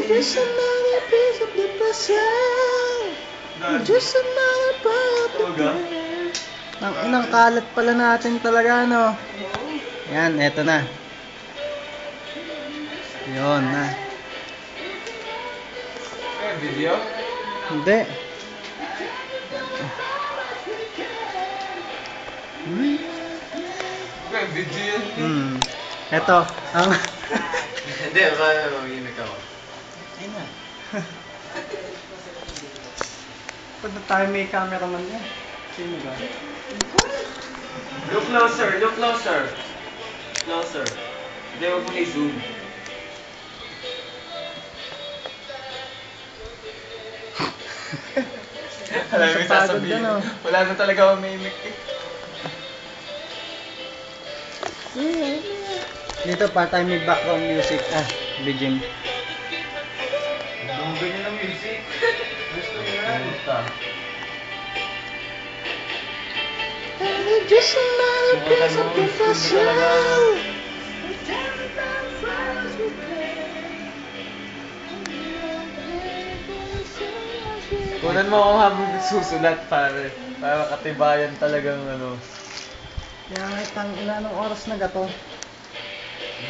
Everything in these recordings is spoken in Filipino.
Just another piece of the puzzle. Just another part of the ang inang kalat pala natin talaga, no? Yan, eto na. Yun na. Video? Hindi. Video yun. Eto, ang... Hindi, paano mag-inig ako? Ayun na. Pag tayo may cameraman yan. Sino ba? Look closer, look closer. Closer. Hindi, huwag mo na i-zoom. Alam mo yung sasabihin. Wala na talaga ako may imik eh. Dito pa tayo may background music. BGM. Ang ganyan ng music. Gusto nyo yan. Just another piece of the puzzle. Kunan mo akong habang susulat para katibayan talagang ano. Kaya nga itang ilanong oras na gato.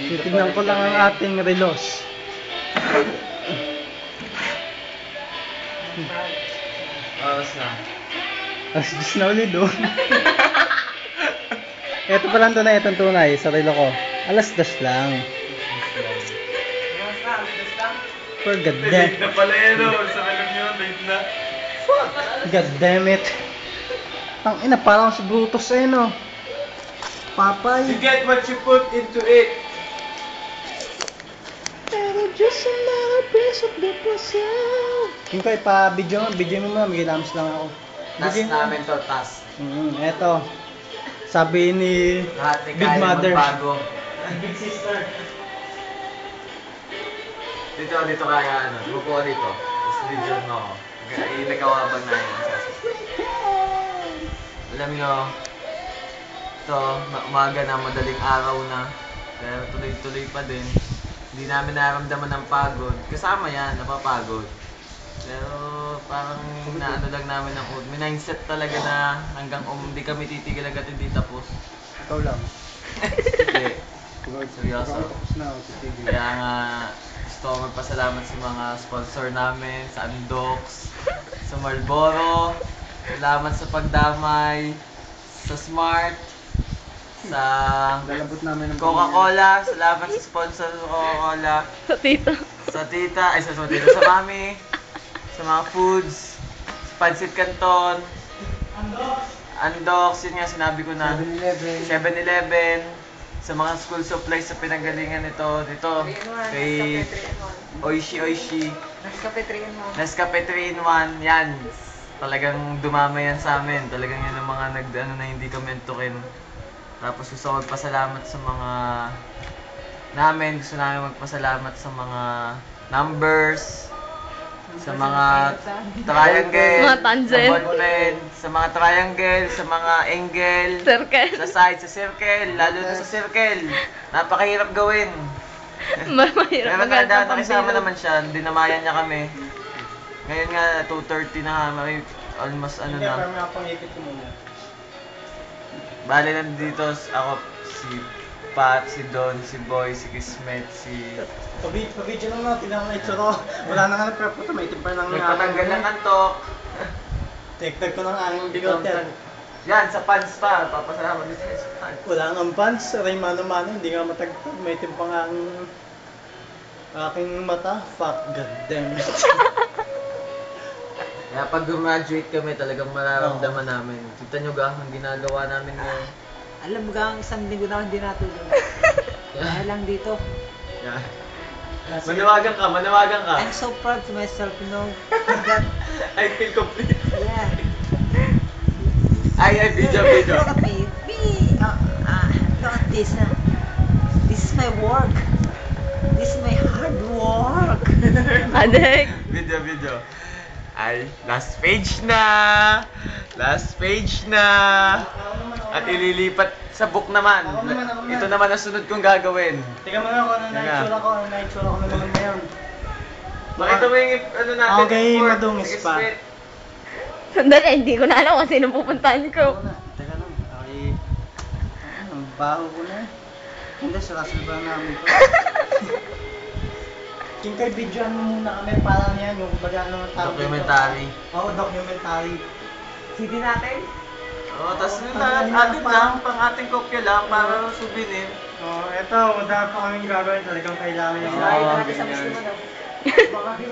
Titignan ko lang ang ating relos. Oras na. Alas 10 na ulit doon. Ito pa lang tunay, itong tunay sa relo ko. Alas 2 lang. For god damn. Late na pala yan o. Sa alam nyo, late na. Fuck! God damn it. Ang ina, parang si Brutus eh, no? Papay. You get what you put into it. Pero just another piece of the puzzle. Yung kay pa-video mo muna, magilams lang ako. Task Video mo. namin to, task. Eto. Sabi ni Lahat ni Big Kyle Mother. magbago. Big Sister. Dito kaya ano, lupo ka dito. Tapos video mo ako. Nagkawabang na yun. Alam nyo, ito, umaga na, madaling araw na. Pero tuloy-tuloy pa din. Hindi namin naramdaman ng pagod. Kasama yan, napapagod. Pero parang naano lang namin ng may mindset talaga na hanggang hindi kami titigil agad hindi tapos. Ikaw lang. Hindi. Seryoso. Tapos na ako sa TV. Kaya nga gusto ko magpasalamat sa mga sponsor namin, sa Andox, sa Marlboro, salamat sa pagdamay, sa Smart, sa Lalabot namin ng Coca-Cola, salamat sa sponsor ng Coca-Cola, Sa tita. sa tita, sa mami, sa mga foods, sa Pancit Canton, Andox, yun nga sinabi ko na, 7-Eleven, sa mga school supplies sa pinanggalingan nito, kay Oishi, Nescafe 3-in-1, yan, talagang dumama yan sa amin, talagang yan ang mga na hindi kami antukin. Tapos gusto ko magpasalamat sa mga gusto namin magpasalamat sa mga numbers, sa mga triangle, Mga tangent. sa ballpen, sa mga triangle, sa mga angle, Circle. sa side, sa circle, lalo na sa circle. Napakahirap gawin. Mahirap Pero nakisama naman siya, dinamayan niya kami. Ngayon nga, 2:30 na kami, almost ano Hindi, na. parang nakapangipit ko muna. Bale nandito ako, si Pat, si Don, si Boy, si Kismet, si... Pa-video lang natin ang itsura. Wala na nga nagpreputo, may timpa lang May patanggal ng antok. Tek-tek ko ng ang bigote. Yan, sa pants pa. Papasalamat din sa pants. Wala nga ang pants, aray mano-mano, hindi nga matagtag. May timpa nga ang aking mata. Fuck, goddamn it. Kaya pag graduate kami, talagang mararamdaman namin. Kita nyo ga, ang ginagawa namin ngayon. Alam mo ga, ang isang linggo na hindi natulog. Dahil lang dito. Yeah. Manawagan ka. I'm so proud to myself, you know. That, I feel complete. yeah. Ay, video. Look at me. Look at this. This is my work. This is my hard work. Adek. Video. Ay, last page na! At ililipat sa book naman. Ako naman. Ito naman ang sunod kong gagawin. Tingnan mo na kung ano na-itsura ko, naman ngayon. Makita mo yung ano natin. Okay, import. madungis Sige, pa. straight. Sandali, hindi ko na alam kung sino pupuntahan ko. Teka lang, okay. Ang baho ko na. Hindi, sarasal ba namin ko? King Kai, videoan mo muna kami para yan, yung baga ano ang tawag dito. Documentary. Oo, documentary. CD natin? Oo, tapos yun atin lang, pang ating kopya lang, para souvenir. Eto, madami pa kaming gagawin, talagang kailangan yung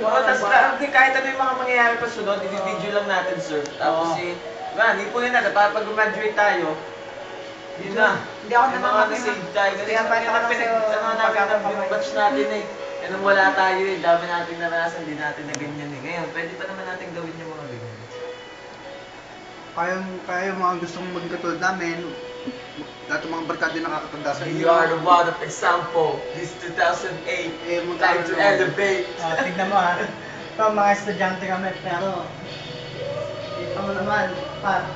Oo, tapos kahit ano yung mga mangyayari pa sunod, i-video lang natin, sir. Tapos hindi po yun na, pag graduate tayo, yun na. Hindi ako Yung mga na-save tayo. Kasi yung batch natin eh. Nung wala tayo eh, dami nating naranasan, hindi natin na ganyan eh. Ngayon, pwede pa naman natin gawin yung mga ganyan. Kaya yung mga gustong maging katulad namin, lahat ng mga barkada yung nakakatanda sa We inyo. are the one of example. This 2008, time to elevate. Tignan mo ha. Ito, mga estudyante kami, pero kita mo naman, Pat,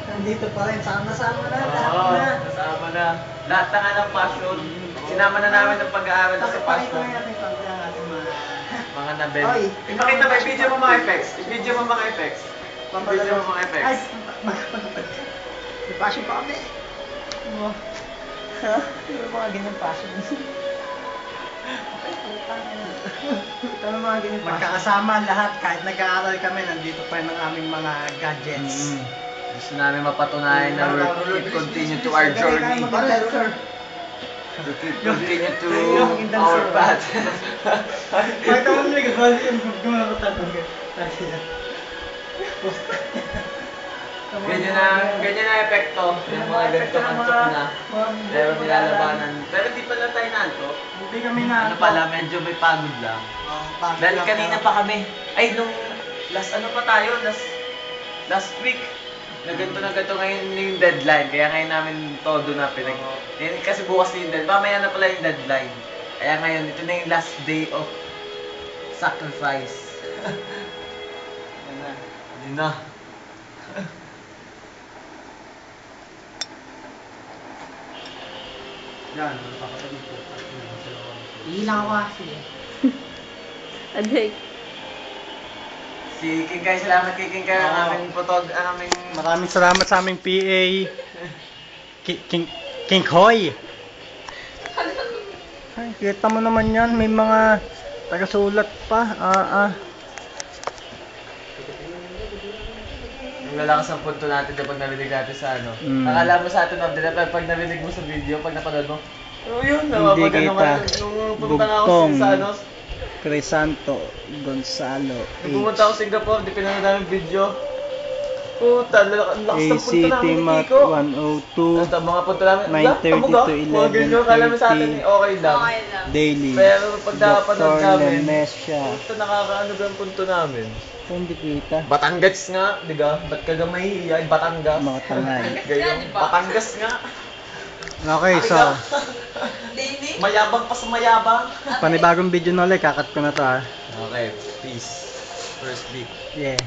nandito pa rin, sama-sama na, lahat Oo, na. kasama na. Lahat na nga ng passion. Sinama na namin ng pag-aaral sa Pakita passion. natin pag natin Mga nabel. Oy, Ipakita mo, i-video mo mga effects. I-video mo mga effects. I-video mo mga effects. Ay, may passion pa kami. Ano? Ha? Yung mga ganyan passion. Ito mga ganyan passion. Magkakasama lahat, kahit nag-aaral kami, nandito pa rin ang aming mga gadgets. Gusto namin mapatunayan na we'll continue to our journey. To continue to our path. Pakita mo nyo, gawali yung gumagutan mo. Ganyan na epekto. Yung mga ganito antok na. Pero nilalabanan. Pero di pala tayo nantok. Hindi kami na. Ano pala, medyo may pagod lang. Dahil kanina pa kami. Ay, nung last ano pa tayo, last week. Na ganito ngayon yung deadline. Kaya ngayon namin todo na kasi bukas na yung deadline. Mamaya na pala yung deadline. Kaya ngayon, ito na yung last day of sacrifice. Yun na. Yan, Ilang ko kasi. Adik. Si King Kai, salamat kay King Kai, ang aming Maraming salamat sa aming PA. King Koy. Ay, kita mo naman yan, may mga tagasulat pa. Yung lalakas ang punto natin kapag narinig natin sa ano. Mm. Akala mo sa atin, pag narinig mo sa video, pag napanood mo, yun, Hindi napapagano kita. ka. Nung pumunta nga ako Bugtong. sa ano, Crisanto Gonzalo nung pumunta ako sa Singapore, di pinanood namin video. Puta, ang lakas ng punto ACT namin ni Mat Kiko. 102 Ang mga punto namin, 9:30 to mga ganyan, kala mo sa atin, 11:30. okay lang. Daily. Pero pag napanood Dr. namin, Lemesha. puta, nakakaano ba ang punto namin? Hindi kita. Batangas nga, di ba? Ba't ka mahihiya? Batangas. Mga tangay. Gayong Batangas nga. Okay, so Mayabang pa sa mayabang. panibagong video na ulit, kakat ko na to ha. Okay, peace. First week. Yeah.